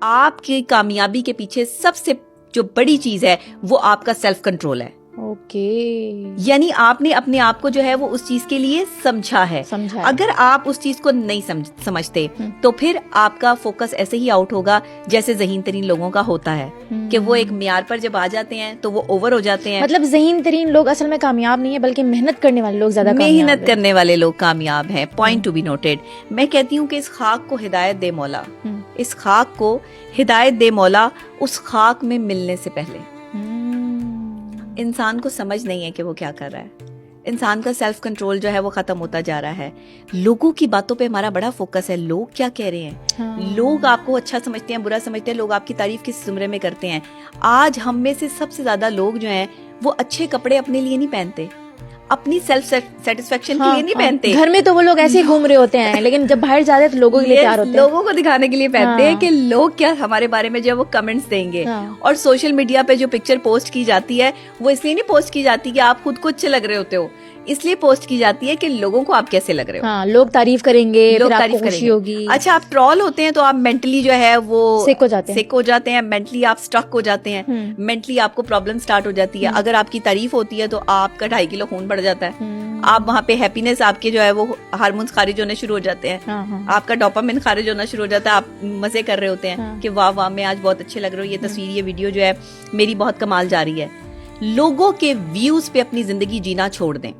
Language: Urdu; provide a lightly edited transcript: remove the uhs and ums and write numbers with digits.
آپ کی کامیابی کے پیچھے سب سے جو بڑی چیز ہے وہ آپ کا سیلف کنٹرول ہے. اوکے. یعنی آپ نے اپنے آپ کو جو ہے وہ اس چیز کے لیے سمجھا ہے. اگر آپ اس چیز کو نہیں سمجھتے تو پھر آپ کا فوکس ایسے ہی آؤٹ ہوگا جیسے ذہین ترین لوگوں کا ہوتا ہے کہ وہ ایک معیار پر جب آ جاتے ہیں تو وہ اوور ہو جاتے ہیں. مطلب ذہین ترین لوگ اصل میں کامیاب نہیں ہے بلکہ محنت کرنے والے لوگ زیادہ کامیاب ہیں. محنت کرنے والے لوگ کامیاب ہیں. Point to be noted. میں کہتی ہوں کہ اس خاک کو ہدایت دے مولا, اس خاک کو ہدایت دے مولا اس خاک میں ملنے سے پہلے. انسان کو سمجھ نہیں ہے کہ وہ کیا کر رہا ہے. انسان کا سیلف کنٹرول جو ہے وہ ختم ہوتا جا رہا ہے. لوگوں کی باتوں پہ ہمارا بڑا فوکس ہے. لوگ کیا کہہ رہے ہیں, لوگ آپ کو اچھا سمجھتے ہیں, برا سمجھتے ہیں, لوگ آپ کی تعریف کس زمرے میں کرتے ہیں. آج ہم میں سے سب سے زیادہ لوگ جو ہیں وہ اچھے کپڑے اپنے لیے نہیں پہنتے, اپنی سیلف سیٹسفیکشن کے لیے نہیں پہنتے. گھر میں تو وہ لوگ ایسے ہی گھوم رہے ہوتے ہیں لیکن جب باہر جاتے ہیں تو لوگوں کے لیے تیار ہوتے ہیں, لوگوں کو دکھانے کے لیے پہنتے ہیں کہ لوگ کیا ہمارے بارے میں جو وہ کمنٹس دیں گے. اور سوشل میڈیا پہ جو پکچر پوسٹ کی جاتی ہے وہ اس لیے نہیں پوسٹ کی جاتی کہ آپ خود کو اچھے لگ رہے ہوتے ہو, اس لیے پوسٹ کی جاتی ہے کہ لوگوں کو آپ کیسے لگ رہے ہو. لوگ تعریف کریں گے, لوگ تعریف خوشی ہوگی. اچھا آپ ٹرول ہوتے ہیں تو آپ مینٹلی جو ہے وہ سک ہو جاتے ہیں, مینٹلی آپ سٹک ہو جاتے ہیں, مینٹلی آپ کو پرابلم سٹارٹ ہو جاتی ہے. اگر آپ کی تعریف ہوتی ہے تو آپ کا 2.5 کلو خون بڑھ جاتا ہے. آپ وہاں پہ ہیپینس آپ کے جو ہے وہ ہارمونز خارج ہونے شروع ہو جاتے ہیں, آپ کا ڈوپامین خارج ہونا شروع ہو جاتا ہے, آپ مزے کر رہے ہوتے ہیں کہ واہ واہ میں آج بہت اچھے لگ رہے ہوں, یہ تصویر یہ ویڈیو جو ہے میری بہت کمال جا رہی ہے. لوگوں کے ویوز پہ اپنی زندگی جینا چھوڑ دیں.